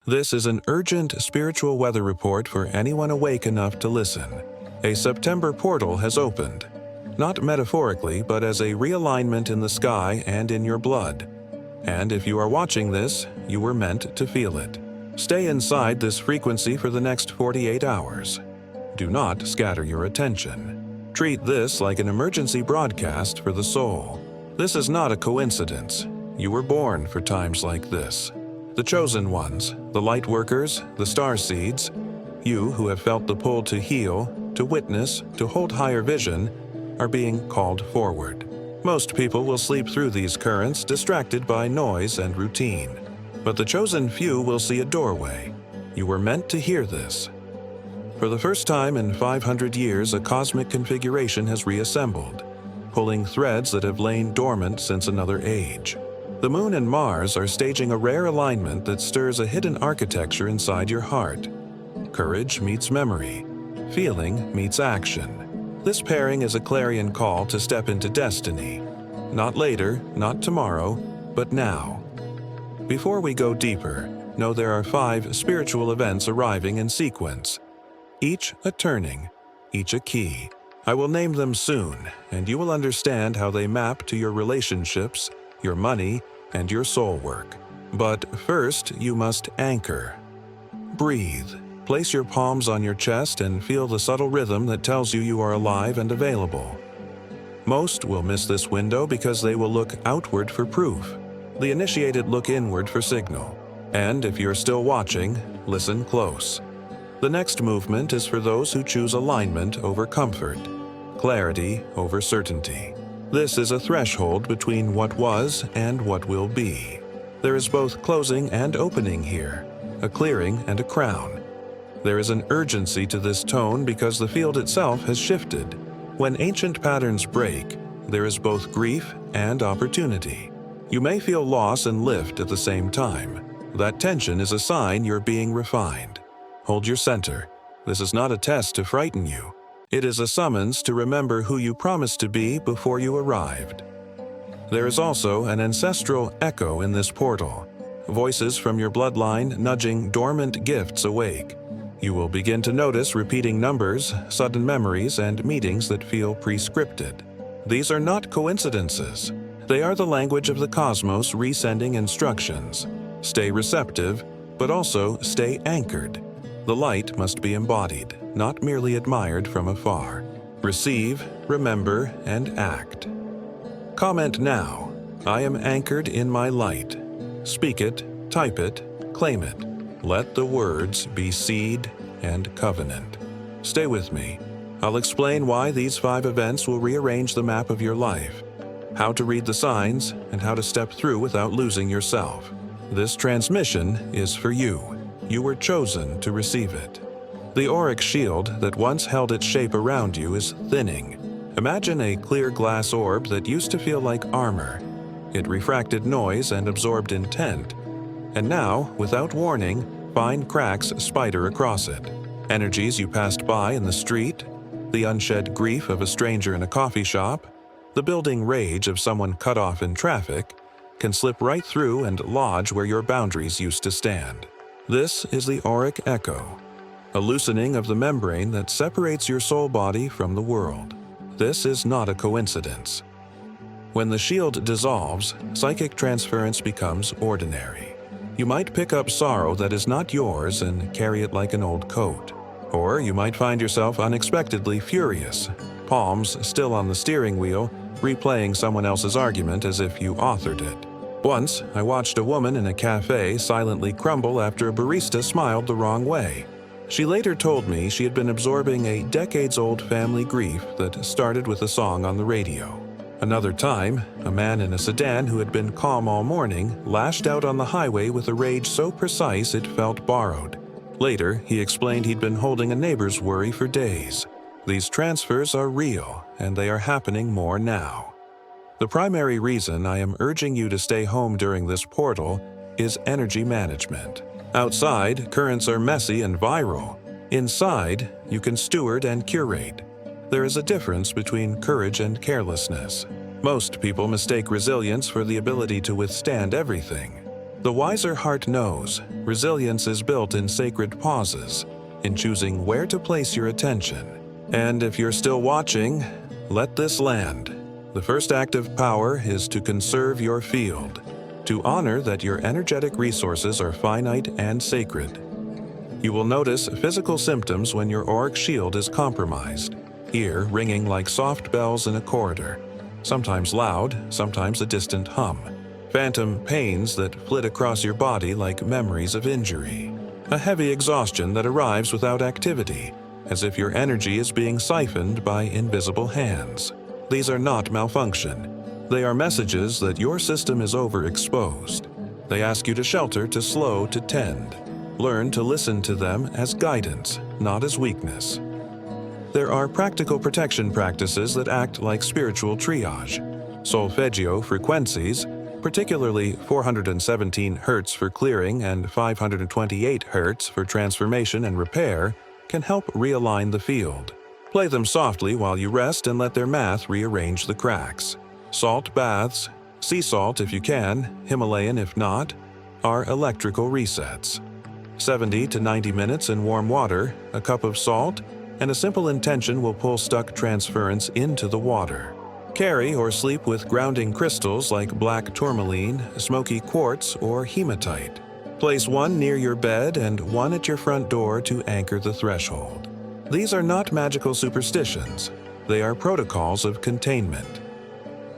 This is an urgent spiritual weather report for anyone awake enough to listen. A September portal has opened. Not metaphorically, but as a realignment in the sky and in your blood. And if you are watching this, you were meant to feel it. Stay inside this frequency for the next 48 hours. Do not scatter your attention. Treat this like an emergency broadcast for the soul. This is not a coincidence. You were born for times like this. The chosen ones, the light workers, the star seeds, you who have felt the pull to heal, to witness, to hold higher vision, are being called forward. Most people will sleep through these currents, distracted by noise and routine. But the chosen few will see a doorway. You were meant to hear this. For the first time in 500 years, a cosmic configuration has reassembled, pulling threads that have lain dormant since another age. The Moon and Mars are staging a rare alignment that stirs a hidden architecture inside your heart. Courage meets memory. Feeling meets action. This pairing is a clarion call to step into destiny. Not later, not tomorrow, but now. Before we go deeper, know there are 5 spiritual events arriving in sequence. Each a turning, each a key. I will name them soon, and you will understand how they map to your relationships, your money, and your soul work. But first, you must anchor. Breathe. Place your palms on your chest and feel the subtle rhythm that tells you you are alive and available. Most will miss this window because they will look outward for proof. The initiated look inward for signal. And if you're still watching, listen close. The next movement is for those who choose alignment over comfort, clarity over certainty. This is a threshold between what was and what will be. There is both closing and opening here, a clearing and a crown. There is an urgency to this tone because the field itself has shifted. When ancient patterns break, there is both grief and opportunity. You may feel loss and lift at the same time. That tension is a sign you're being refined. Hold your center. This is not a test to frighten you. It is a summons to remember who you promised to be before you arrived. There is also an ancestral echo in this portal, voices from your bloodline nudging dormant gifts awake. You will begin to notice repeating numbers, sudden memories, and meetings that feel pre-scripted. These are not coincidences. They are the language of the cosmos resending instructions. Stay receptive, but also stay anchored. The light must be embodied, not merely admired from afar. Receive, remember, and act. Comment now. I am anchored in my light. Speak it, type it, claim it. Let the words be seed and covenant. Stay with me. I'll explain why these 5 events will rearrange the map of your life, how to read the signs, and how to step through without losing yourself. This transmission is for you. You were chosen to receive it. The auric shield that once held its shape around you is thinning. Imagine a clear glass orb that used to feel like armor. It refracted noise and absorbed intent. And now, without warning, fine cracks spider across it. Energies you passed by in the street, the unshed grief of a stranger in a coffee shop, the building rage of someone cut off in traffic, can slip right through and lodge where your boundaries used to stand. This is the auric echo, a loosening of the membrane that separates your soul body from the world. This is not a coincidence. When the shield dissolves, psychic transference becomes ordinary. You might pick up sorrow that is not yours and carry it like an old coat. Or you might find yourself unexpectedly furious, palms still on the steering wheel, replaying someone else's argument as if you authored it. Once, I watched a woman in a cafe silently crumble after a barista smiled the wrong way. She later told me she had been absorbing a decades-old family grief that started with a song on the radio. Another time, a man in a sedan who had been calm all morning lashed out on the highway with a rage so precise it felt borrowed. Later, he explained he'd been holding a neighbor's worry for days. These transfers are real, and they are happening more now. The primary reason I am urging you to stay home during this portal is energy management. Outside, currents are messy and viral. Inside, you can steward and curate. There is a difference between courage and carelessness. Most people mistake resilience for the ability to withstand everything. The wiser heart knows resilience is built in sacred pauses, in choosing where to place your attention. And if you're still watching, let this land. The first act of power is to conserve your field, to honor that your energetic resources are finite and sacred. You will notice physical symptoms when your auric shield is compromised, ear ringing like soft bells in a corridor, sometimes loud, sometimes a distant hum, phantom pains that flit across your body like memories of injury, a heavy exhaustion that arrives without activity, as if your energy is being siphoned by invisible hands. These are not malfunction. They are messages that your system is overexposed. They ask you to shelter, to slow, to tend. Learn to listen to them as guidance, not as weakness. There are practical protection practices that act like spiritual triage. Solfeggio frequencies, particularly 417 Hz for clearing and 528 Hz for transformation and repair, can help realign the field. Play them softly while you rest and let their math rearrange the cracks. Salt baths, sea salt if you can, Himalayan if not, are electrical resets. 70 to 90 minutes in warm water, a cup of salt, and a simple intention will pull stuck transference into the water. Carry or sleep with grounding crystals like black tourmaline, smoky quartz, or hematite. Place one near your bed and one at your front door to anchor the threshold. These are not magical superstitions. They are protocols of containment.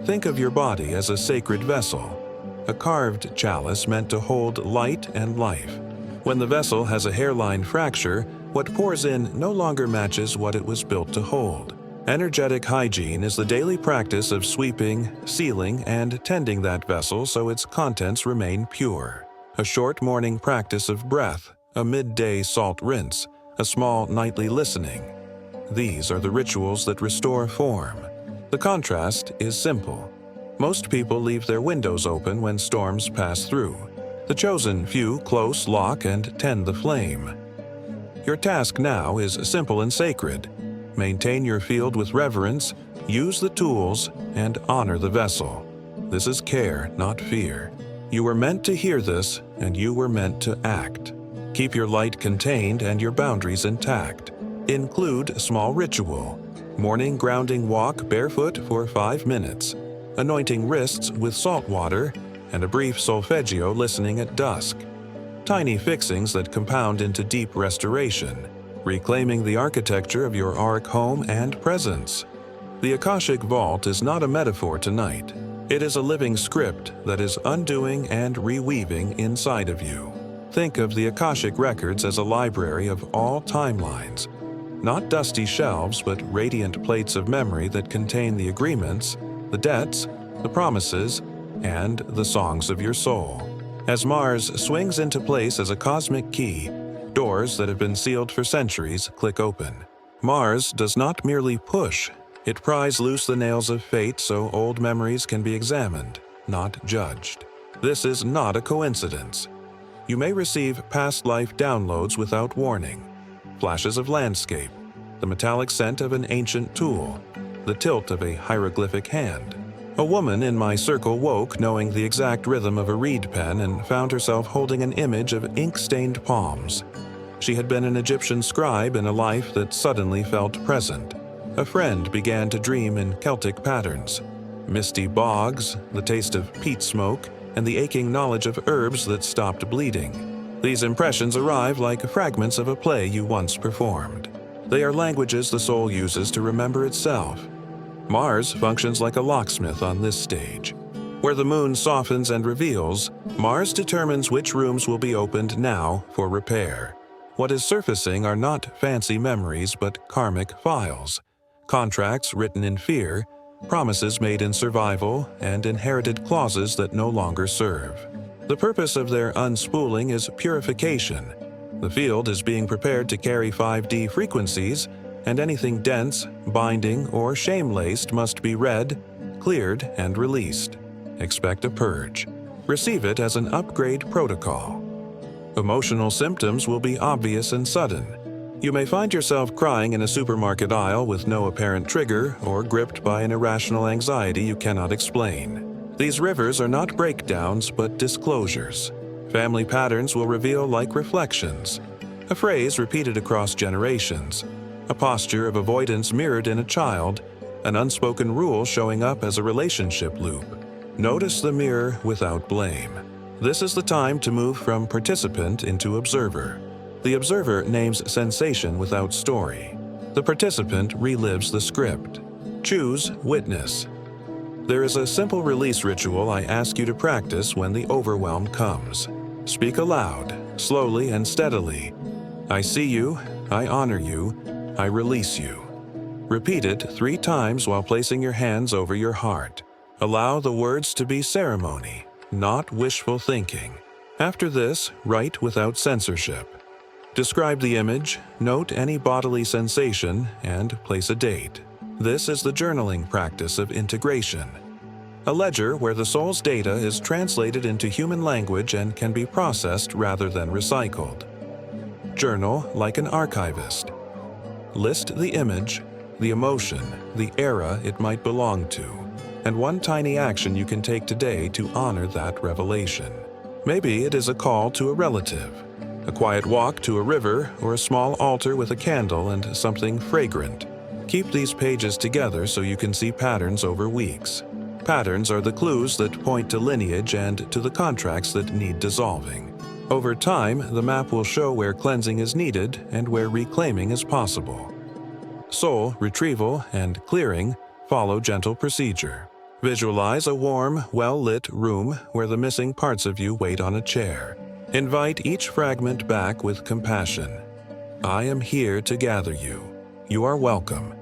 Think of your body as a sacred vessel, a carved chalice meant to hold light and life. When the vessel has a hairline fracture, what pours in no longer matches what it was built to hold. Energetic hygiene is the daily practice of sweeping, sealing, and tending that vessel so its contents remain pure. A short morning practice of breath, a midday salt rinse, a small nightly listening. These are the rituals that restore form. The contrast is simple. Most people leave their windows open when storms pass through. The chosen few close, lock, and tend the flame. Your task now is simple and sacred. Maintain your field with reverence, use the tools, and honor the vessel. This is care, not fear. You were meant to hear this, and you were meant to act. Keep your light contained and your boundaries intact. Include small ritual. Morning grounding walk barefoot for 5 minutes, anointing wrists with salt water, and a brief solfeggio listening at dusk. Tiny fixings that compound into deep restoration, reclaiming the architecture of your auric home and presence. The Akashic Vault is not a metaphor tonight. It is a living script that is undoing and reweaving inside of you. Think of the Akashic Records as a library of all timelines. Not dusty shelves, but radiant plates of memory that contain the agreements, the debts, the promises, and the songs of your soul. As Mars swings into place as a cosmic key, doors that have been sealed for centuries click open. Mars does not merely push, it pries loose the nails of fate so old memories can be examined, not judged. This is not a coincidence. You may receive past life downloads without warning. Flashes of landscape, the metallic scent of an ancient tool, the tilt of a hieroglyphic hand. A woman in my circle woke knowing the exact rhythm of a reed pen and found herself holding an image of ink-stained palms. She had been an Egyptian scribe in a life that suddenly felt present. A friend began to dream in Celtic patterns. Misty bogs, the taste of peat smoke, and the aching knowledge of herbs that stopped bleeding. These impressions arrive like fragments of a play you once performed. They are languages the soul uses to remember itself. Mars functions like a locksmith on this stage. Where the moon softens and reveals, Mars determines which rooms will be opened now for repair. What is surfacing are not fancy memories but karmic files. Contracts written in fear, promises made in survival, and inherited clauses that no longer serve. The purpose of their unspooling is purification. The field is being prepared to carry 5D frequencies, and anything dense, binding, or shame-laced must be read, cleared, and released. Expect a purge. Receive it as an upgrade protocol. Emotional symptoms will be obvious and sudden. You may find yourself crying in a supermarket aisle with no apparent trigger or gripped by an irrational anxiety you cannot explain. These rivers are not breakdowns but disclosures. Family patterns will reveal like reflections. A phrase repeated across generations. A posture of avoidance mirrored in a child. An unspoken rule showing up as a relationship loop. Notice the mirror without blame. This is the time to move from participant into observer. The observer names sensation without story. The participant relives the script. Choose witness. There is a simple release ritual I ask you to practice when the overwhelm comes. Speak aloud, slowly and steadily. I see you, I honor you, I release you. Repeat it 3 times while placing your hands over your heart. Allow the words to be ceremony, not wishful thinking. After this, write without censorship. Describe the image, note any bodily sensation, and place a date. This is the journaling practice of integration. A ledger where the soul's data is translated into human language and can be processed rather than recycled. Journal like an archivist. List the image, the emotion, the era it might belong to, and one tiny action you can take today to honor that revelation. Maybe it is a call to a relative, a quiet walk to a river, or a small altar with a candle and something fragrant. Keep these pages together so you can see patterns over weeks. Patterns are the clues that point to lineage and to the contracts that need dissolving. Over time, the map will show where cleansing is needed and where reclaiming is possible. Soul retrieval and clearing follow gentle procedure. Visualize a warm, well-lit room where the missing parts of you wait on a chair. Invite each fragment back with compassion. I am here to gather you. You are welcome.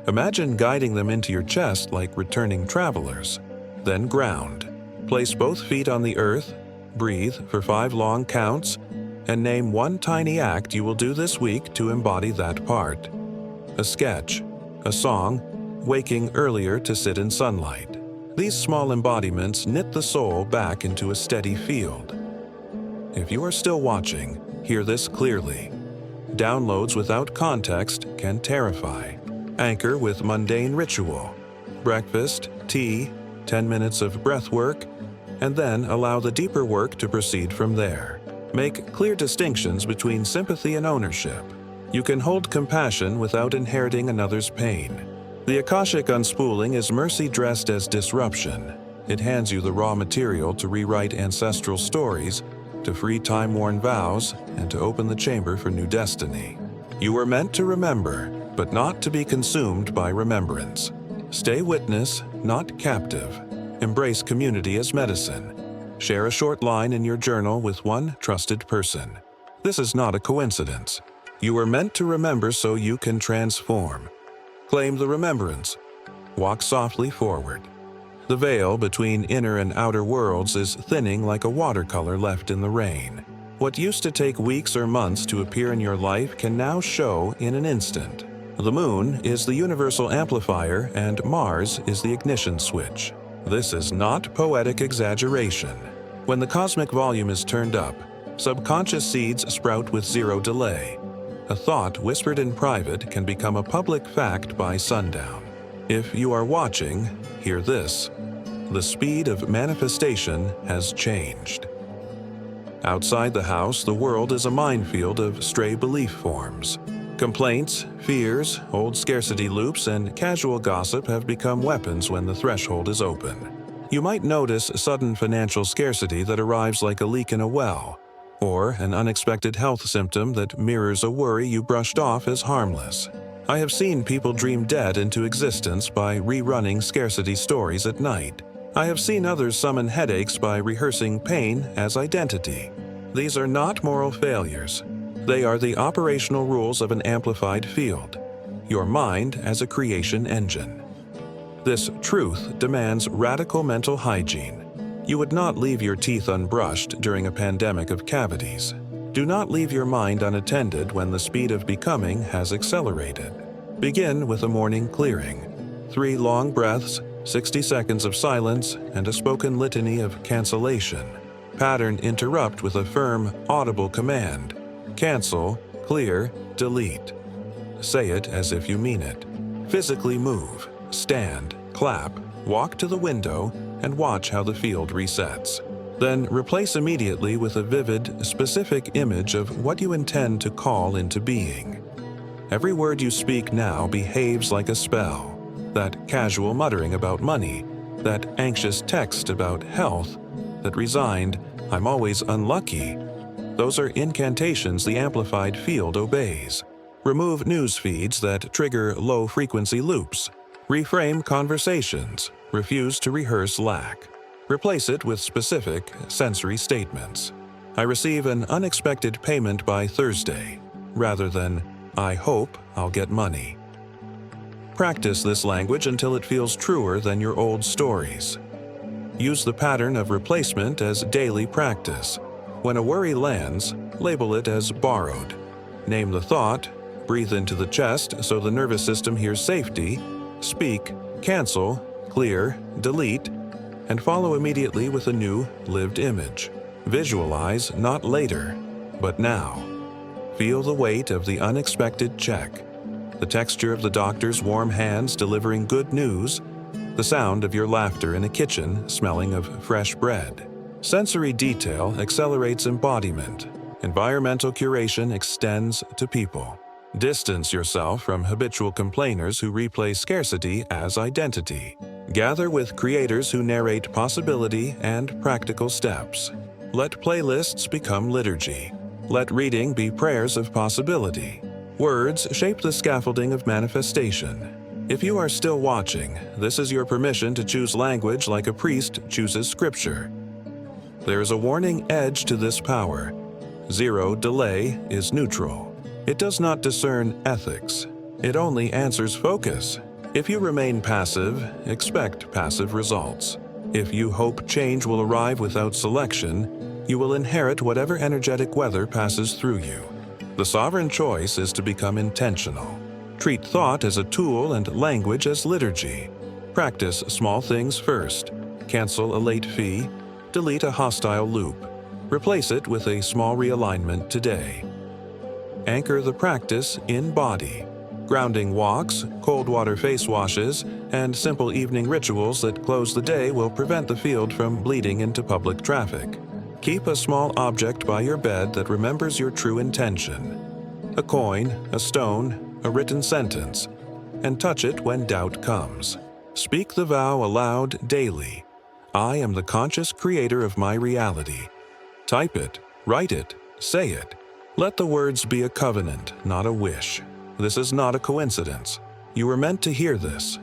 Imagine guiding them into your chest like returning travelers. Then ground. Place both feet on the earth, breathe for 5 long counts, and name one tiny act you will do this week to embody that part. A sketch, a song, waking earlier to sit in sunlight. These small embodiments knit the soul back into a steady field. If you are still watching, hear this clearly. Downloads without context can terrify. Anchor with mundane ritual. Breakfast, tea, 10 minutes of breath work, and then allow the deeper work to proceed from there. Make clear distinctions between sympathy and ownership. You can hold compassion without inheriting another's pain. The Akashic unspooling is mercy dressed as disruption. It hands you the raw material to rewrite ancestral stories, to free time-worn vows, and to open the chamber for new destiny. You were meant to remember, but not to be consumed by remembrance. Stay witness, not captive. Embrace community as medicine. Share a short line in your journal with one trusted person. This is not a coincidence. You were meant to remember so you can transform. Claim the remembrance. Walk softly forward. The veil between inner and outer worlds is thinning like a watercolor left in the rain. What used to take weeks or months to appear in your life can now show in an instant. The moon is the universal amplifier and Mars is the ignition switch. This is not poetic exaggeration. When the cosmic volume is turned up, subconscious seeds sprout with 0 delay. A thought whispered in private can become a public fact by sundown. If you are watching, hear this. The speed of manifestation has changed. Outside the house, the world is a minefield of stray belief forms. Complaints, fears, old scarcity loops, and casual gossip have become weapons when the threshold is open. You might notice sudden financial scarcity that arrives like a leak in a well, or an unexpected health symptom that mirrors a worry you brushed off as harmless. I have seen people dream dead into existence by rerunning scarcity stories at night. I have seen others summon headaches by rehearsing pain as identity. These are not moral failures. They are the operational rules of an amplified field. Your mind as a creation engine. This truth demands radical mental hygiene. You would not leave your teeth unbrushed during a pandemic of cavities. Do not leave your mind unattended when the speed of becoming has accelerated. Begin with a morning clearing. 3 long breaths, 60 seconds of silence, and a spoken litany of cancellation. Pattern interrupt with a firm, audible command. Cancel, clear, delete. Say it as if you mean it. Physically move, stand, clap, walk to the window, and watch how the field resets. Then replace immediately with a vivid, specific image of what you intend to call into being. Every word you speak now behaves like a spell. That casual muttering about money, that anxious text about health, that resigned, "I'm always unlucky," those are incantations the amplified field obeys. Remove news feeds that trigger low-frequency loops. Reframe conversations. Refuse to rehearse lack. Replace it with specific, sensory statements. I receive an unexpected payment by Thursday, rather than, I hope I'll get money. Practice this language until it feels truer than your old stories. Use the pattern of replacement as daily practice. When a worry lands, label it as borrowed. Name the thought, breathe into the chest so the nervous system hears safety, speak, cancel, clear, delete, and follow immediately with a new, lived image. Visualize not later, but now. Feel the weight of the unexpected check, the texture of the doctor's warm hands delivering good news, the sound of your laughter in a kitchen smelling of fresh bread. Sensory detail accelerates embodiment. Environmental curation extends to people. Distance yourself from habitual complainers who replay scarcity as identity. Gather with creators who narrate possibility and practical steps. Let playlists become liturgy. Let reading be prayers of possibility. Words shape the scaffolding of manifestation. If you are still watching, this is your permission to choose language like a priest chooses scripture. There is a warning edge to this power. Zero delay is neutral. It does not discern ethics. It only answers focus. If you remain passive, expect passive results. If you hope change will arrive without selection, you will inherit whatever energetic weather passes through you. The sovereign choice is to become intentional. Treat thought as a tool and language as liturgy. Practice small things first. Cancel a late fee. Delete a hostile loop. Replace it with a small realignment today. Anchor the practice in body. Grounding walks, cold water face washes, and simple evening rituals that close the day will prevent the field from bleeding into public traffic. Keep a small object by your bed that remembers your true intention. A coin, a stone, a written sentence, and touch it when doubt comes. Speak the vow aloud daily. I am the conscious creator of my reality. Type it, write it, say it. Let the words be a covenant, not a wish. This is not a coincidence. You were meant to hear this.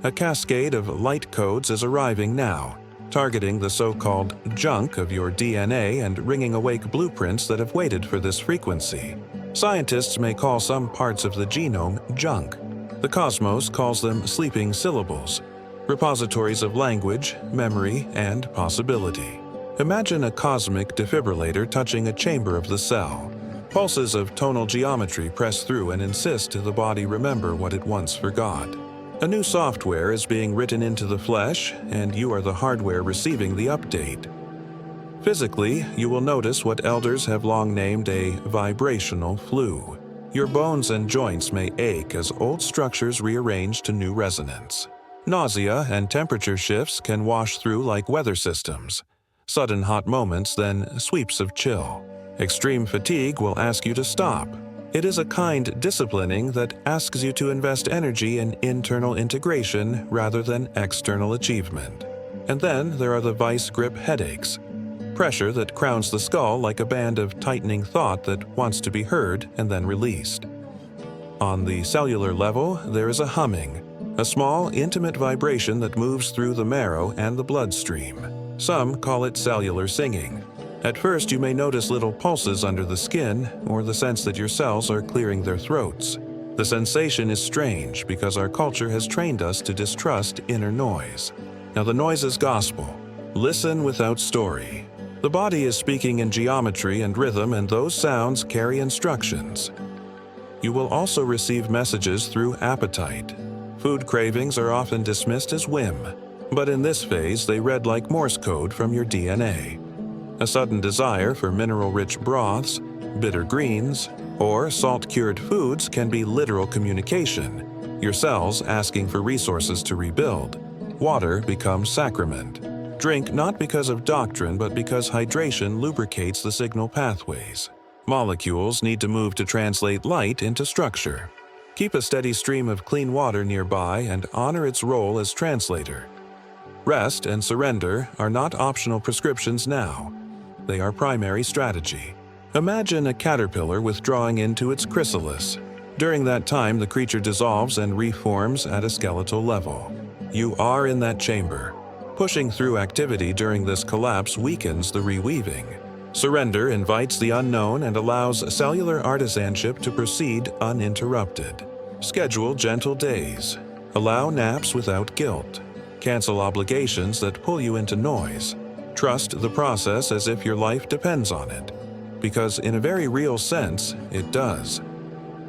A cascade of light codes is arriving now, targeting the so-called junk of your DNA and ringing awake blueprints that have waited for this frequency. Scientists may call some parts of the genome junk. The cosmos calls them sleeping syllables, repositories of language, memory, and possibility. Imagine a cosmic defibrillator touching a chamber of the cell. Pulses of tonal geometry press through and insist the body remember what it once forgot. A new software is being written into the flesh, and you are the hardware receiving the update. Physically, you will notice what elders have long named a vibrational flu. Your bones and joints may ache as old structures rearrange to new resonance. Nausea and temperature shifts can wash through like weather systems. Sudden hot moments, then sweeps of chill. Extreme fatigue will ask you to stop. It is a kind disciplining that asks you to invest energy in internal integration rather than external achievement. And then there are the vice grip headaches. Pressure that crowns the skull like a band of tightening thought that wants to be heard and then released. On the cellular level, there is a humming, a small, intimate vibration that moves through the marrow and the bloodstream. Some call it cellular singing. At first, you may notice little pulses under the skin or the sense that your cells are clearing their throats. The sensation is strange because our culture has trained us to distrust inner noise. Now, the noise is gospel. Listen without story. The body is speaking in geometry and rhythm, and those sounds carry instructions. You will also receive messages through appetite. Food cravings are often dismissed as whim, but in this phase they read like Morse code from your DNA. A sudden desire for mineral-rich broths, bitter greens, or salt-cured foods can be literal communication, your cells asking for resources to rebuild. Water becomes sacrament. Drink not because of doctrine, but because hydration lubricates the signal pathways. Molecules need to move to translate light into structure. Keep a steady stream of clean water nearby and honor its role as translator. Rest and surrender are not optional prescriptions now. They are primary strategy. Imagine a caterpillar withdrawing into its chrysalis. During that time, the creature dissolves and reforms at a skeletal level. You are in that chamber. Pushing through activity during this collapse weakens the reweaving. Surrender invites the unknown and allows cellular artisanship to proceed uninterrupted. Schedule gentle days. Allow naps without guilt. Cancel obligations that pull you into noise. Trust the process as if your life depends on it, because in a very real sense, it does.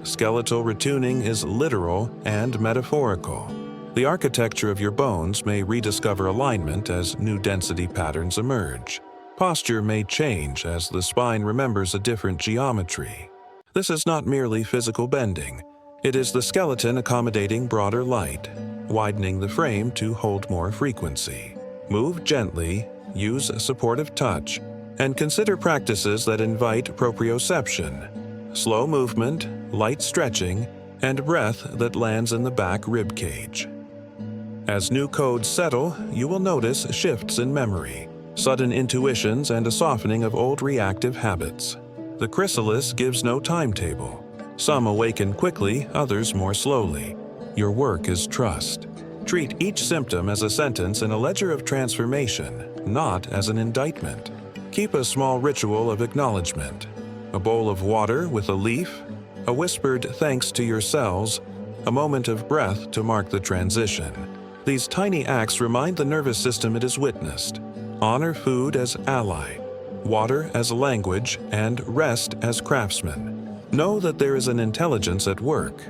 Skeletal retuning is literal and metaphorical. The architecture of your bones may rediscover alignment as new density patterns emerge. Posture may change as the spine remembers a different geometry. This is not merely physical bending. It is the skeleton accommodating broader light, widening the frame to hold more frequency. Move gently, use supportive touch, and consider practices that invite proprioception. Slow movement, light stretching, and breath that lands in the back rib cage. As new codes settle, you will notice shifts in memory, sudden intuitions, and a softening of old reactive habits. The chrysalis gives no timetable. Some awaken quickly, others more slowly. Your work is trust. Treat each symptom as a sentence in a ledger of transformation, not as an indictment. Keep a small ritual of acknowledgement. A bowl of water with a leaf, a whispered thanks to your cells, a moment of breath to mark the transition. These tiny acts remind the nervous system it has witnessed. Honor food as ally, water as language, and rest as craftsman. Know that there is an intelligence at work.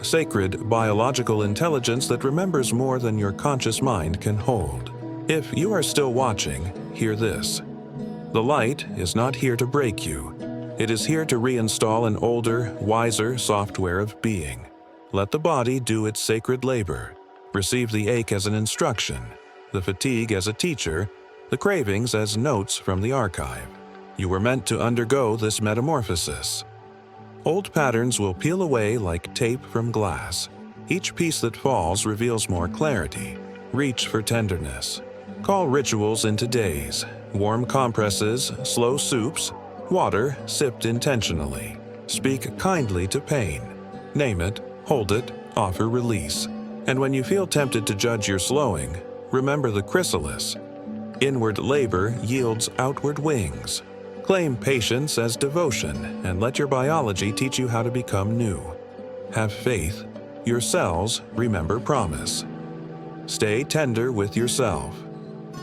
Sacred biological intelligence that remembers more than your conscious mind can hold. If you are still watching, hear this. The light is not here to break you. It is here to reinstall an older, wiser software of being. Let the body do its sacred labor. Receive the ache as an instruction, the fatigue as a teacher, the cravings as notes from the archive. You were meant to undergo this metamorphosis. Old patterns will peel away like tape from glass. Each piece that falls reveals more clarity. Reach for tenderness. Call rituals into days. Warm compresses, slow soups, water sipped intentionally. Speak kindly to pain. Name it, hold it, offer release. And when you feel tempted to judge your slowing, remember the chrysalis. Inward labor yields outward wings. Claim patience as devotion and let your biology teach you how to become new. Have faith. Your cells remember promise. Stay tender with yourself.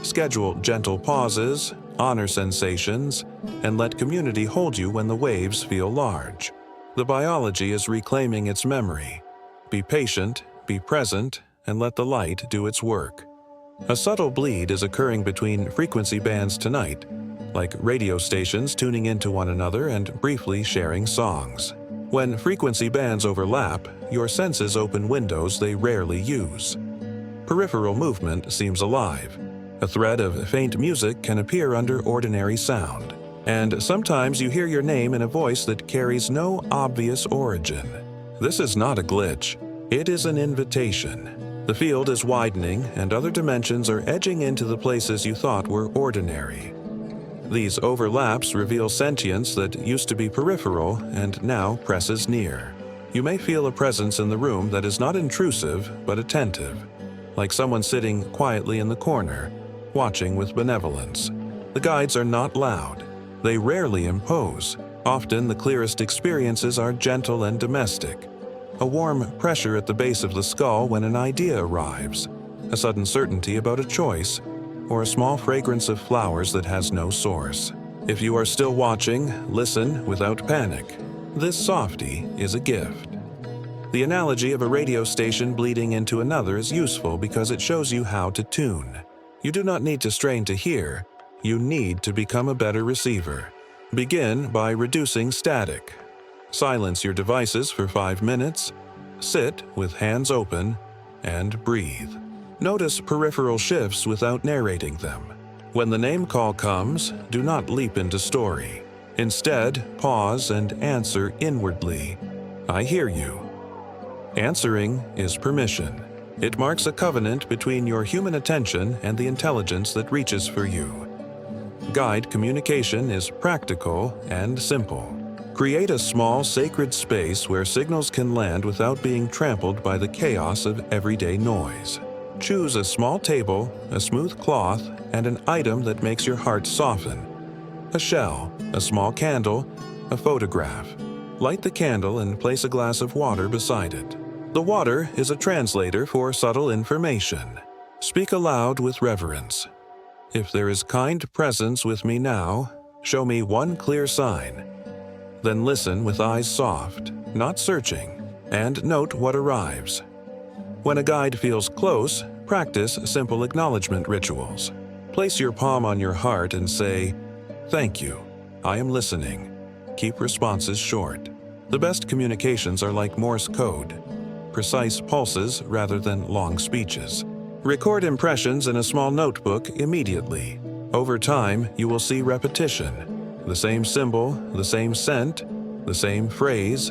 Schedule gentle pauses, honor sensations, and let community hold you when the waves feel large. The biology is reclaiming its memory. Be patient, be present, and let the light do its work. A subtle bleed is occurring between frequency bands tonight, like radio stations tuning into one another and briefly sharing songs. When frequency bands overlap, your senses open windows they rarely use. Peripheral movement seems alive. A thread of faint music can appear under ordinary sound, and sometimes you hear your name in a voice that carries no obvious origin. This is not a glitch. It is an invitation. The field is widening, and other dimensions are edging into the places you thought were ordinary. These overlaps reveal sentience that used to be peripheral and now presses near. You may feel a presence in the room that is not intrusive but attentive, like someone sitting quietly in the corner, watching with benevolence. The guides are not loud. They rarely impose. Often the clearest experiences are gentle and domestic. A warm pressure at the base of the skull when an idea arrives, a sudden certainty about a choice, or a small fragrance of flowers that has no source. If you are still watching, listen without panic. This softy is a gift. The analogy of a radio station bleeding into another is useful because it shows you how to tune. You do not need to strain to hear. You need to become a better receiver. Begin by reducing static. Silence your devices for 5 minutes. Sit with hands open and breathe. Notice peripheral shifts without narrating them. When the name call comes, do not leap into story. Instead, pause and answer inwardly. I hear you. Answering is permission. It marks a covenant between your human attention and the intelligence that reaches for you. Guide communication is practical and simple. Create a small, sacred space where signals can land without being trampled by the chaos of everyday noise. Choose a small table, a smooth cloth, and an item that makes your heart soften. A shell, a small candle, a photograph. Light the candle and place a glass of water beside it. The water is a translator for subtle information. Speak aloud with reverence. If there is kind presence with me now, show me one clear sign. Then listen with eyes soft, not searching, and note what arrives. When a guide feels close, practice simple acknowledgement rituals. Place your palm on your heart and say, "Thank you. I am listening." Keep responses short. The best communications are like Morse code, precise pulses rather than long speeches. Record impressions in a small notebook immediately. Over time, you will see repetition. The same symbol, the same scent, the same phrase.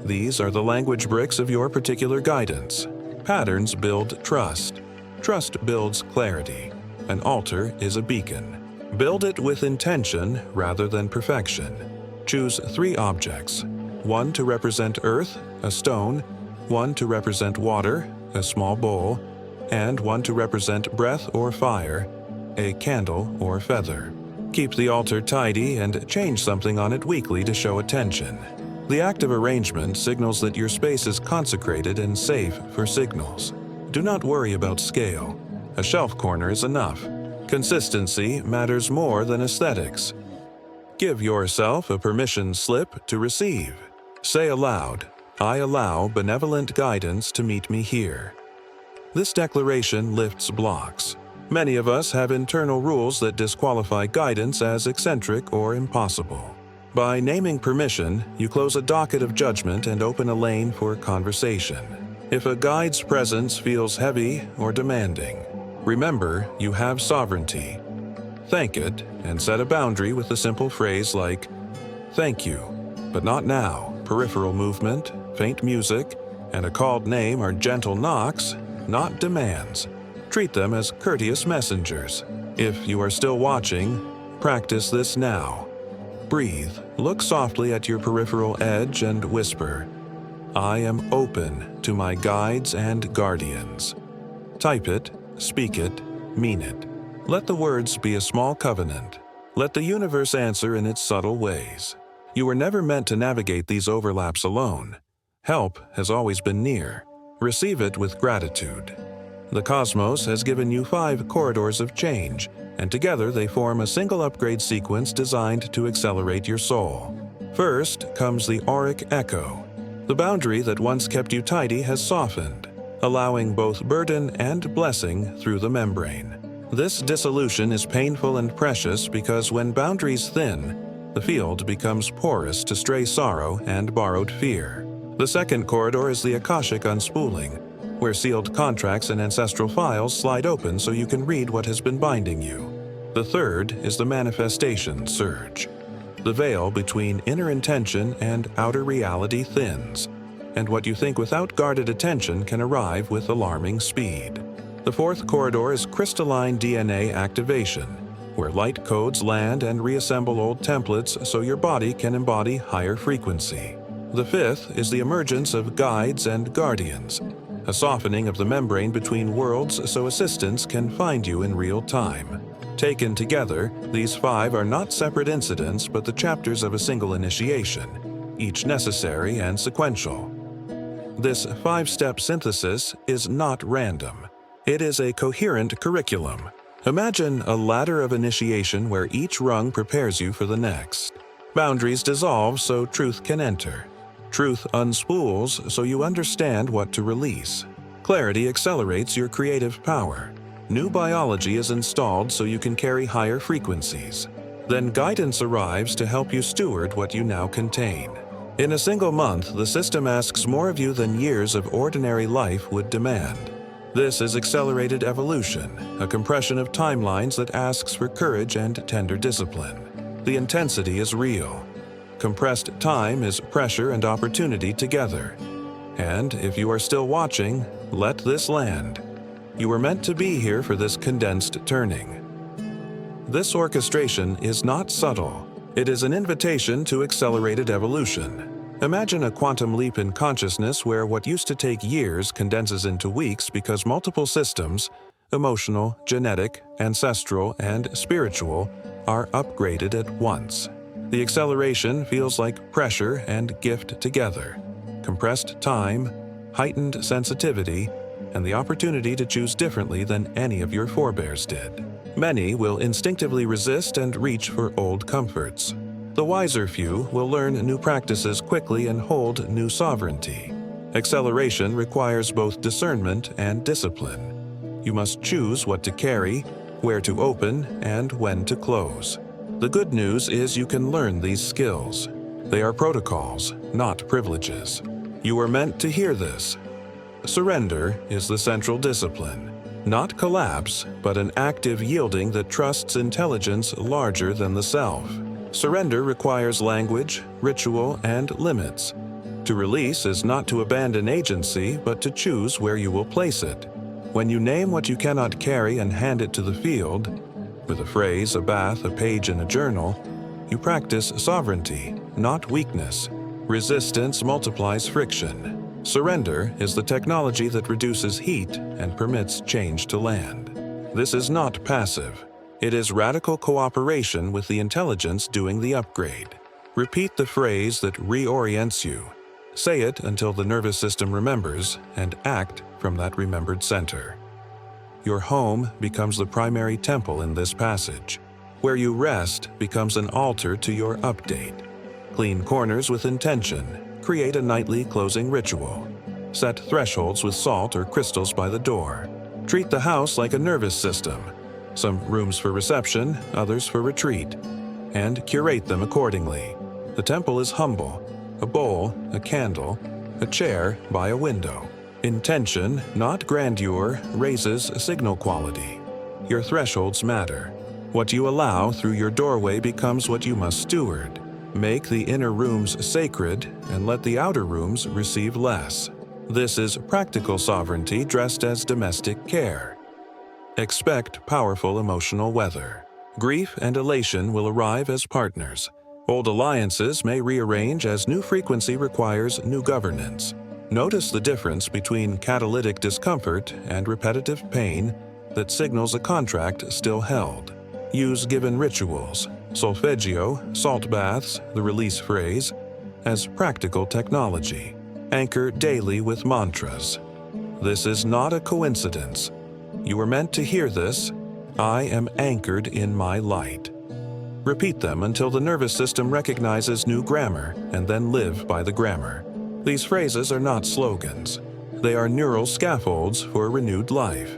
These are the language bricks of your particular guidance. Patterns build trust. Trust builds clarity. An altar is a beacon. Build it with intention rather than perfection. Choose 3 objects. 1 to represent earth, a stone, 1 to represent water, a small bowl, and 1 to represent breath or fire, a candle or feather. Keep the altar tidy and change something on it weekly to show attention. The act of arrangement signals that your space is consecrated and safe for signals. Do not worry about scale. A shelf corner is enough. Consistency matters more than aesthetics. Give yourself a permission slip to receive. Say aloud, "I allow benevolent guidance to meet me here." This declaration lifts blocks. Many of us have internal rules that disqualify guidance as eccentric or impossible. By naming permission, you close a docket of judgment and open a lane for conversation. If a guide's presence feels heavy or demanding, remember you have sovereignty. Thank it and set a boundary with a simple phrase like, "Thank you, but not now." Peripheral movement, faint music, and a called name are gentle knocks, not demands. Treat them as courteous messengers. If you are still watching, practice this now. Breathe, look softly at your peripheral edge and whisper, "I am open to my guides and guardians." Type it, speak it, mean it. Let the words be a small covenant. Let the universe answer in its subtle ways. You were never meant to navigate these overlaps alone. Help has always been near. Receive it with gratitude. The cosmos has given you 5 corridors of change, and together they form a single upgrade sequence designed to accelerate your soul. First comes the auric echo. The boundary that once kept you tidy has softened, allowing both burden and blessing through the membrane. This dissolution is painful and precious because when boundaries thin, the field becomes porous to stray sorrow and borrowed fear. The second corridor is the Akashic unspooling, where sealed contracts and ancestral files slide open so you can read what has been binding you. The third is the manifestation surge. The veil between inner intention and outer reality thins, and what you think without guarded attention can arrive with alarming speed. The fourth corridor is crystalline DNA activation, where light codes land and reassemble old templates so your body can embody higher frequency. The fifth is the emergence of guides and guardians, a softening of the membrane between worlds so assistance can find you in real time. Taken together, these 5 are not separate incidents but the chapters of a single initiation, each necessary and sequential. This 5-step synthesis is not random. It is a coherent curriculum. Imagine a ladder of initiation where each rung prepares you for the next. Boundaries dissolve so truth can enter. Truth unspools so you understand what to release. Clarity accelerates your creative power. New biology is installed so you can carry higher frequencies. Then guidance arrives to help you steward what you now contain. In a single month, the system asks more of you than years of ordinary life would demand. This is accelerated evolution, a compression of timelines that asks for courage and tender discipline. The intensity is real. Compressed time is pressure and opportunity together. And if you are still watching, let this land. You were meant to be here for this condensed turning. This orchestration is not subtle. It is an invitation to accelerated evolution. Imagine a quantum leap in consciousness where what used to take years condenses into weeks because multiple systems, emotional, genetic, ancestral, and spiritual, are upgraded at once. The acceleration feels like pressure and gift together. Compressed time, heightened sensitivity, and the opportunity to choose differently than any of your forebears did. Many will instinctively resist and reach for old comforts. The wiser few will learn new practices quickly and hold new sovereignty. Acceleration requires both discernment and discipline. You must choose what to carry, where to open, and when to close. The good news is you can learn these skills. They are protocols, not privileges. You are meant to hear this. Surrender is the central discipline. Not collapse, but an active yielding that trusts intelligence larger than the self. Surrender requires language, ritual, and limits. To release is not to abandon agency, but to choose where you will place it. When you name what you cannot carry and hand it to the field, with a phrase, a bath, a page, and a journal, you practice sovereignty, not weakness. Resistance multiplies friction. Surrender is the technology that reduces heat and permits change to land. This is not passive. It is radical cooperation with the intelligence doing the upgrade. Repeat the phrase that reorients you. Say it until the nervous system remembers, and act from that remembered center. Your home becomes the primary temple in this passage. Where you rest becomes an altar to your update. Clean corners with intention. Create a nightly closing ritual. Set thresholds with salt or crystals by the door. Treat the house like a nervous system. Some rooms for reception, others for retreat. And curate them accordingly. The temple is humble. A bowl, a candle, a chair by a window. Intention, not grandeur, raises signal quality. Your thresholds matter. What you allow through your doorway becomes what you must steward. Make the inner rooms sacred and let the outer rooms receive less. This is practical sovereignty dressed as domestic care. Expect powerful emotional weather. Grief and elation will arrive as partners. Old alliances may rearrange as new frequency requires new governance. Notice the difference between catalytic discomfort and repetitive pain that signals a contract still held. Use given rituals, solfeggio, salt baths, the release phrase, as practical technology. Anchor daily with mantras. This is not a coincidence. You were meant to hear this. I am anchored in my light. Repeat them until the nervous system recognizes new grammar and then live by the grammar. These phrases are not slogans. They are neural scaffolds for a renewed life.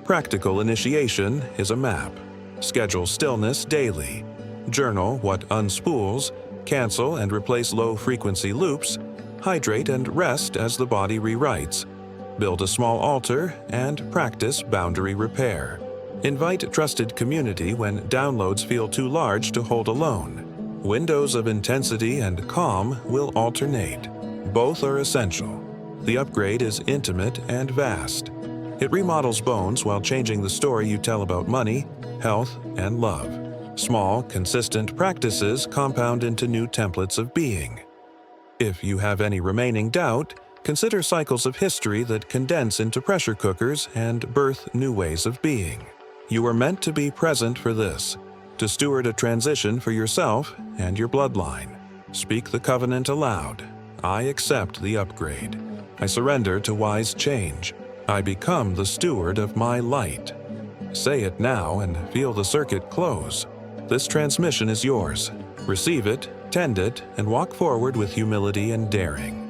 Practical initiation is a map. Schedule stillness daily. Journal what unspools, cancel and replace low-frequency loops, hydrate and rest as the body rewrites. Build a small altar and practice boundary repair. Invite trusted community when downloads feel too large to hold alone. Windows of intensity and calm will alternate. Both are essential. The upgrade is intimate and vast. It remodels bones while changing the story you tell about money, health, and love. Small, consistent practices compound into new templates of being. If you have any remaining doubt, consider cycles of history that condense into pressure cookers and birth new ways of being. You are meant to be present for this, to steward a transition for yourself and your bloodline. Speak the covenant aloud. I accept the upgrade. I surrender to wise change. I become the steward of my light. Say it now and feel the circuit close. This transmission is yours. Receive it, tend it, and walk forward with humility and daring.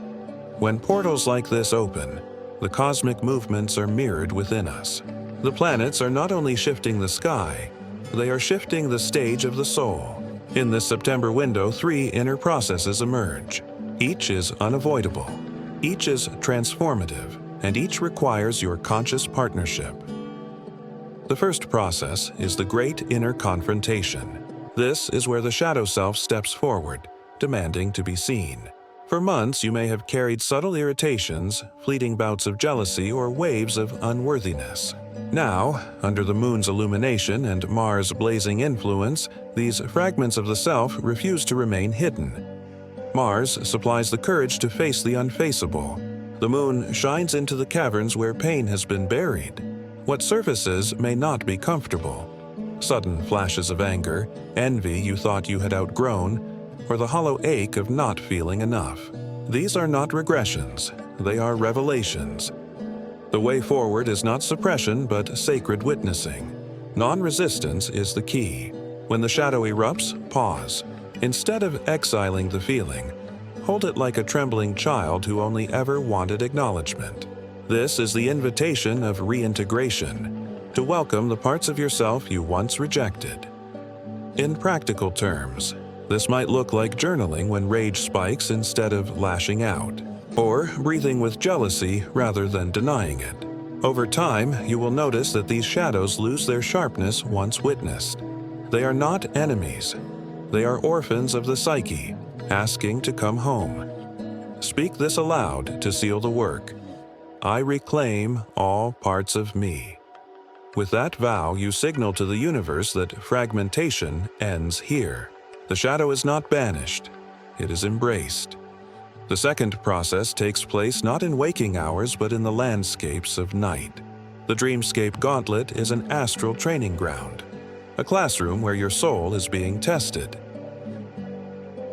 When portals like this open, the cosmic movements are mirrored within us. The planets are not only shifting the sky, they are shifting the stage of the soul. In this September window, 3 inner processes emerge. Each is unavoidable. Each is transformative. and each requires your conscious partnership. The first process is the great inner confrontation. This is where the shadow self steps forward, demanding to be seen. For months, you may have carried subtle irritations, fleeting bouts of jealousy, or waves of unworthiness. Now, under the moon's illumination and Mars' blazing influence, these fragments of the self refuse to remain hidden. Mars supplies the courage to face the unfaceable. The moon shines into the caverns where pain has been buried. What surfaces may not be comfortable. Sudden flashes of anger, envy you thought you had outgrown, or the hollow ache of not feeling enough. These are not regressions, they are revelations. The way forward is not suppression but sacred witnessing. Non-resistance is the key. When the shadow erupts, pause. Instead of exiling the feeling, hold it like a trembling child who only ever wanted acknowledgement. This is the invitation of reintegration, to welcome the parts of yourself you once rejected. In practical terms, this might look like journaling when rage spikes instead of lashing out, or breathing with jealousy rather than denying it. Over time, you will notice that these shadows lose their sharpness once witnessed. They are not enemies. They are orphans of the psyche, asking to come home. Speak this aloud to seal the work. I reclaim all parts of me. With that vow, you signal to the universe that fragmentation ends here. The shadow is not banished, it is embraced. The second process takes place not in waking hours but in the landscapes of night. The dreamscape gauntlet is an astral training ground, a classroom where your soul is being tested.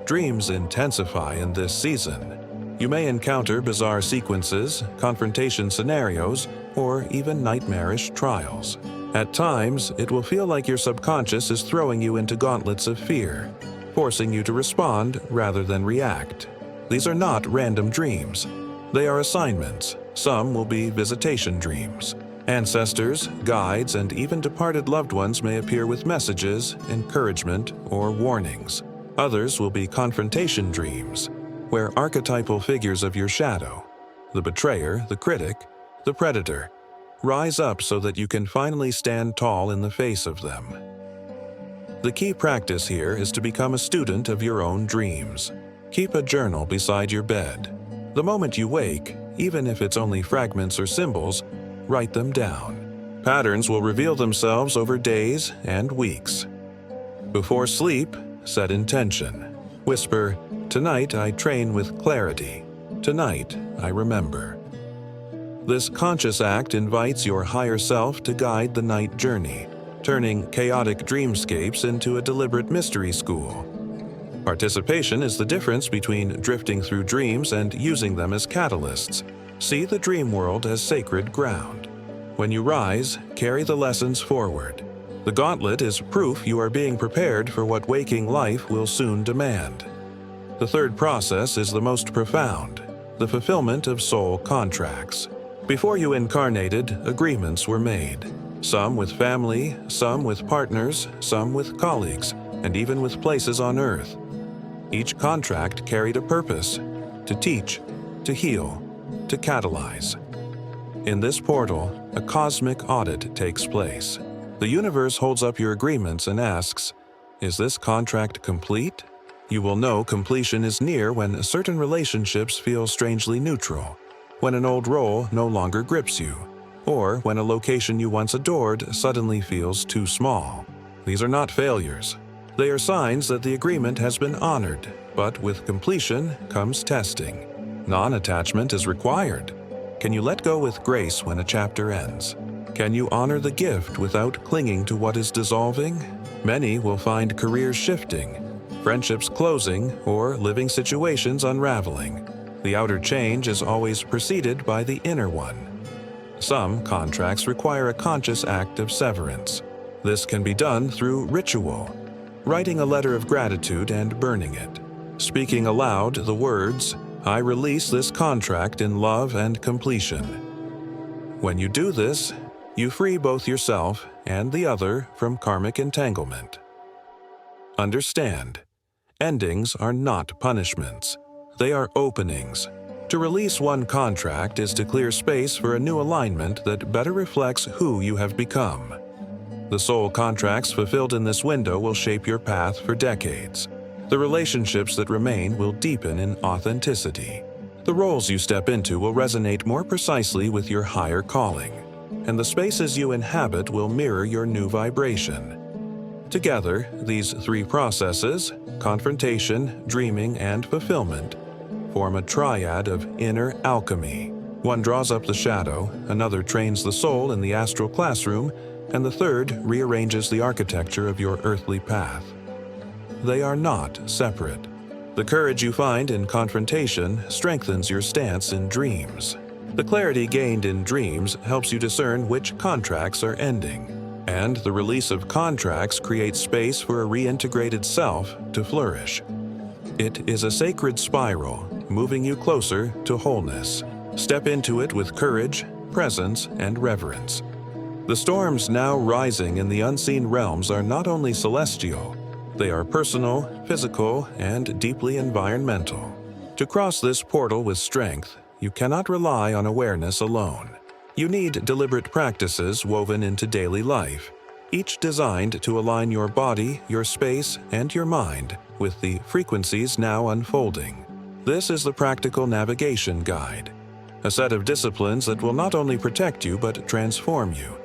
Dreams intensify in this season. You may encounter bizarre sequences, confrontation scenarios, or even nightmarish trials. At times, it will feel like your subconscious is throwing you into gauntlets of fear, forcing you to respond rather than react. These are not random dreams. They are assignments. Some will be visitation dreams. Ancestors, guides, and even departed loved ones may appear with messages, encouragement, or warnings. Others will be confrontation dreams, where archetypal figures of your shadow, the betrayer, the critic, the predator, rise up so that you can finally stand tall in the face of them. The key practice here is to become a student of your own dreams. Keep a journal beside your bed. The moment you wake, even if it's only fragments or symbols, write them down. Patterns will reveal themselves over days and weeks. Before sleep, set intention. Whisper, "Tonight I train with clarity. Tonight I remember." This conscious act invites your higher self to guide the night journey, turning chaotic dreamscapes into a deliberate mystery school. Participation is the difference between drifting through dreams and using them as catalysts. See the dream world as sacred ground. When you rise, carry the lessons forward. The gauntlet is proof you are being prepared for what waking life will soon demand. The third process is the most profound, the fulfillment of soul contracts. Before you incarnated, agreements were made. Some with family, some with partners, some with colleagues, and even with places on Earth. Each contract carried a purpose: to teach, to heal, to catalyze. In this portal, a cosmic audit takes place. The universe holds up your agreements and asks, "Is this contract complete?" You will know completion is near when certain relationships feel strangely neutral, when an old role no longer grips you, or when a location you once adored suddenly feels too small. These are not failures. They are signs that the agreement has been honored, but with completion comes testing. Non-attachment is required. Can you let go with grace when a chapter ends? Can you honor the gift without clinging to what is dissolving? Many will find careers shifting, friendships closing, or living situations unraveling. The outer change is always preceded by the inner one. Some contracts require a conscious act of severance. This can be done through ritual, writing a letter of gratitude and burning it, speaking aloud the words, "I release this contract in love and completion." When you do this, you free both yourself and the other from karmic entanglement. Understand, endings are not punishments. They are openings. To release one contract is to clear space for a new alignment that better reflects who you have become. The soul contracts fulfilled in this window will shape your path for decades. The relationships that remain will deepen in authenticity. The roles you step into will resonate more precisely with your higher calling, and the spaces you inhabit will mirror your new vibration. Together, these three processes, confrontation, dreaming, and fulfillment, form a triad of inner alchemy. One draws up the shadow, another trains the soul in the astral classroom, and the third rearranges the architecture of your earthly path. They are not separate. The courage you find in confrontation strengthens your stance in dreams. The clarity gained in dreams helps you discern which contracts are ending, and the release of contracts creates space for a reintegrated self to flourish. It is a sacred spiral, moving you closer to wholeness. Step into it with courage, presence, and reverence. The storms now rising in the unseen realms are not only celestial, they are personal, physical, and deeply environmental. To cross this portal with strength, you cannot rely on awareness alone. You need deliberate practices woven into daily life, each designed to align your body, your space, and your mind with the frequencies now unfolding. This is the practical navigation guide, a set of disciplines that will not only protect you but transform you.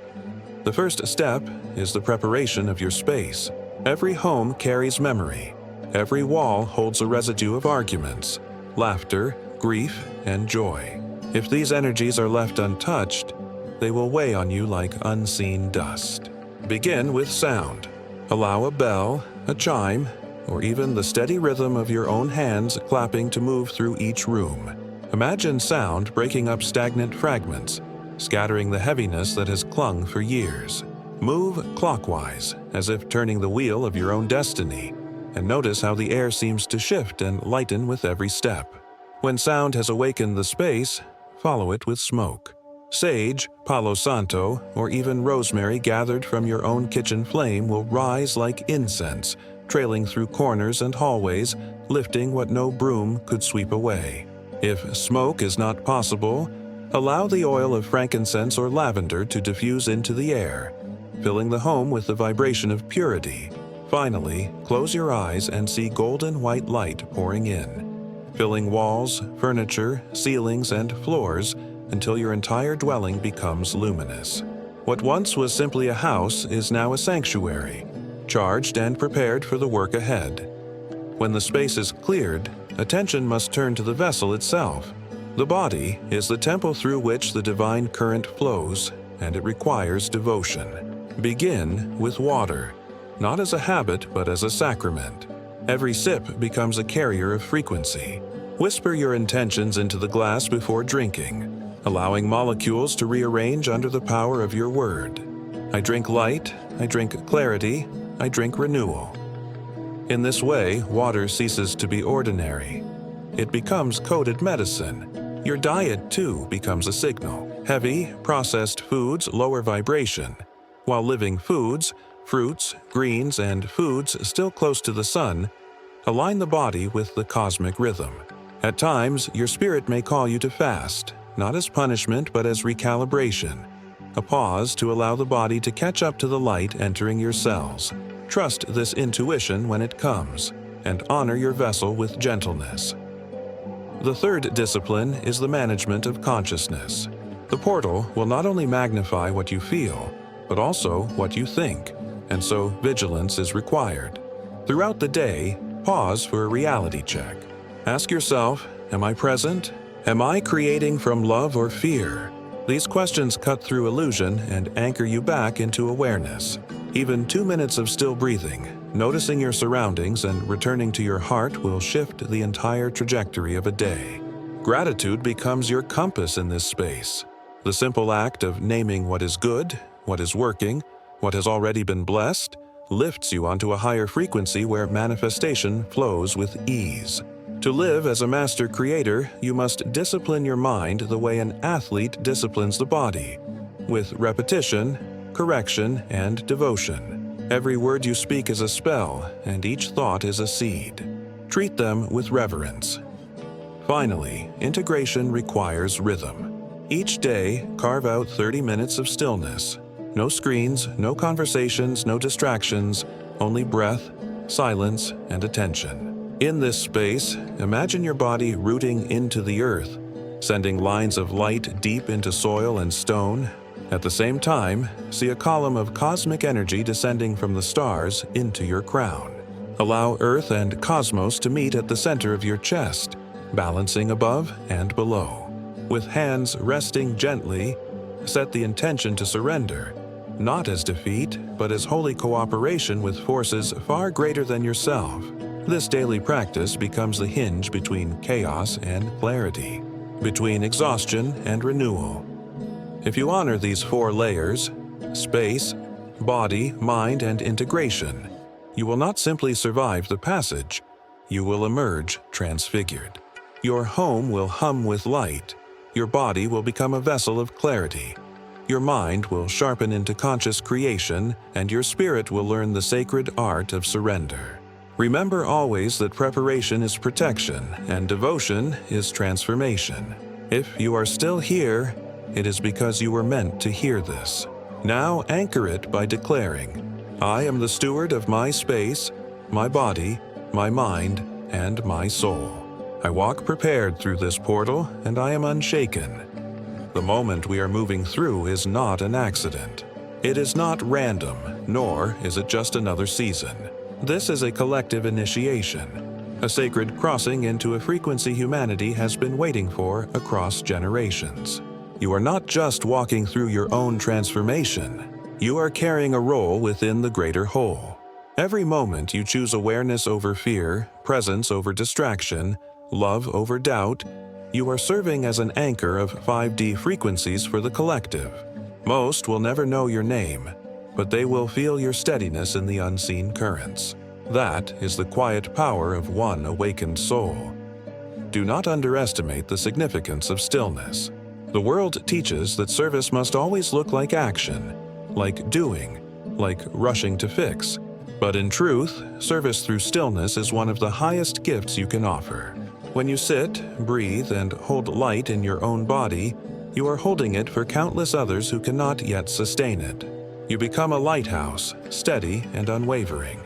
The first step is the preparation of your space. Every home carries memory. Every wall holds a residue of arguments, laughter, grief, and joy. If these energies are left untouched, they will weigh on you like unseen dust. Begin with sound. Allow a bell, a chime, or even the steady rhythm of your own hands clapping to move through each room. Imagine sound breaking up stagnant fragments, scattering the heaviness that has clung for years. Move clockwise, as if turning the wheel of your own destiny, and notice how the air seems to shift and lighten with every step. When sound has awakened the space, follow it with smoke. Sage, Palo Santo, or even rosemary gathered from your own kitchen flame will rise like incense, trailing through corners and hallways, lifting what no broom could sweep away. If smoke is not possible, allow the oil of frankincense or lavender to diffuse into the air, filling the home with the vibration of purity. Finally, close your eyes and see golden white light pouring in, filling walls, furniture, ceilings, and floors until your entire dwelling becomes luminous. What once was simply a house is now a sanctuary, charged and prepared for the work ahead. When the space is cleared, attention must turn to the vessel itself. The body is the temple through which the divine current flows, and it requires devotion. Begin with water, not as a habit but as a sacrament. Every sip becomes a carrier of frequency. Whisper your intentions into the glass before drinking, allowing molecules to rearrange under the power of your word. I drink light, I drink clarity, I drink renewal. In this way, water ceases to be ordinary. It becomes coded medicine. Your diet, too, becomes a signal. Heavy, processed foods lower vibration, while living foods, fruits, greens, and foods still close to the sun, align the body with the cosmic rhythm. At times, your spirit may call you to fast, not as punishment but as recalibration, a pause to allow the body to catch up to the light entering your cells. Trust this intuition when it comes, and honor your vessel with gentleness. The third discipline is the management of consciousness. The portal will not only magnify what you feel, but also what you think, and so vigilance is required. Throughout the day, pause for a reality check. Ask yourself, am I present? Am I creating from love or fear? These questions cut through illusion and anchor you back into awareness. Even 2 minutes of still breathing, noticing your surroundings and returning to your heart will shift the entire trajectory of a day. Gratitude becomes your compass in this space. The simple act of naming what is good, what is working, what has already been blessed, lifts you onto a higher frequency where manifestation flows with ease. To live as a master creator, you must discipline your mind the way an athlete disciplines the body, with repetition, correction, and devotion. Every word you speak is a spell, and each thought is a seed. Treat them with reverence. Finally, integration requires rhythm. Each day, carve out 30 minutes of stillness. No screens, no conversations, no distractions, only breath, silence, and attention. In this space, imagine your body rooting into the earth, sending lines of light deep into soil and stone. At the same time, see a column of cosmic energy descending from the stars into your crown. Allow Earth and cosmos to meet at the center of your chest, balancing above and below. With hands resting gently, set the intention to surrender, not as defeat, but as holy cooperation with forces far greater than yourself. This daily practice becomes the hinge between chaos and clarity, between exhaustion and renewal. If you honor these 4 layers, space, body, mind, and integration, you will not simply survive the passage, you will emerge transfigured. Your home will hum with light, your body will become a vessel of clarity, your mind will sharpen into conscious creation, and your spirit will learn the sacred art of surrender. Remember always that preparation is protection and devotion is transformation. If you are still here, it is because you were meant to hear this. Now anchor it by declaring, I am the steward of my space, my body, my mind, and my soul. I walk prepared through this portal, and I am unshaken. The moment we are moving through is not an accident. It is not random, nor is it just another season. This is a collective initiation, a sacred crossing into a frequency humanity has been waiting for across generations. You are not just walking through your own transformation, you are carrying a role within the greater whole. Every moment you choose awareness over fear, presence over distraction, love over doubt, you are serving as an anchor of 5D frequencies for the collective. Most will never know your name, but they will feel your steadiness in the unseen currents. That is the quiet power of one awakened soul. Do not underestimate the significance of stillness. The world teaches that service must always look like action, like doing, like rushing to fix. But in truth, service through stillness is one of the highest gifts you can offer. When you sit, breathe, and hold light in your own body, you are holding it for countless others who cannot yet sustain it. You become a lighthouse, steady and unwavering,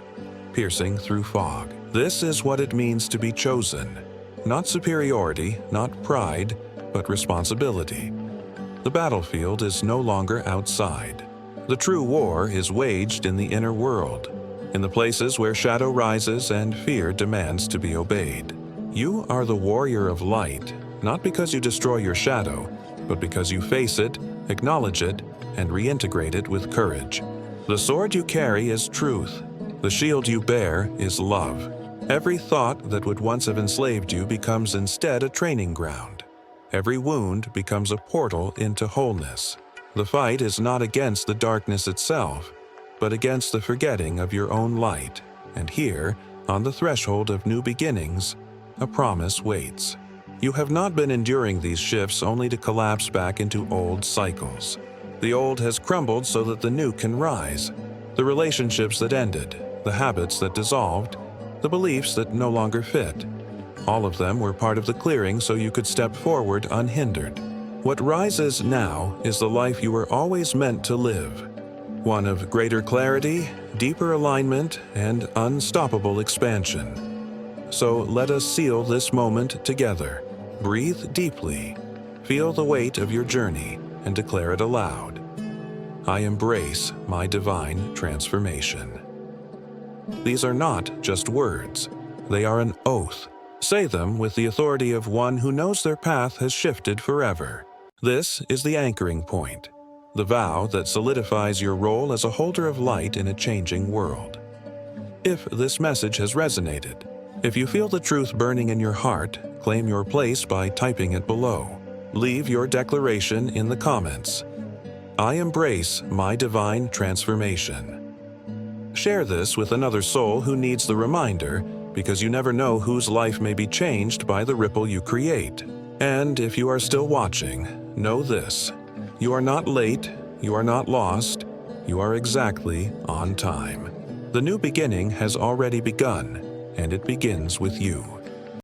piercing through fog. This is what it means to be chosen. Not superiority, not pride, but responsibility. The battlefield is no longer outside. The true war is waged in the inner world, in the places where shadow rises and fear demands to be obeyed. You are the warrior of light, not because you destroy your shadow, but because you face it, acknowledge it, and reintegrate it with courage. The sword you carry is truth. The shield you bear is love. Every thought that would once have enslaved you becomes instead a training ground. Every wound becomes a portal into wholeness. The fight is not against the darkness itself, but against the forgetting of your own light. And here, on the threshold of new beginnings, a promise waits. You have not been enduring these shifts only to collapse back into old cycles. The old has crumbled so that the new can rise. The relationships that ended, the habits that dissolved, the beliefs that no longer fit. All of them were part of the clearing so you could step forward unhindered. What rises now is the life you were always meant to live. One of greater clarity, deeper alignment, and unstoppable expansion. So let us seal this moment together. Breathe deeply, feel the weight of your journey, and declare it aloud. I embrace my divine transformation. These are not just words. They are an oath. Say them with the authority of one who knows their path has shifted forever. This is the anchoring point, the vow that solidifies your role as a holder of light in a changing world. If this message has resonated, if you feel the truth burning in your heart, claim your place by typing it below. Leave your declaration in the comments. I embrace my divine transformation. Share this with another soul who needs the reminder, because you never know whose life may be changed by the ripple you create. And if you are still watching, know this: you are not late, you are not lost, you are exactly on time. The new beginning has already begun, and it begins with you.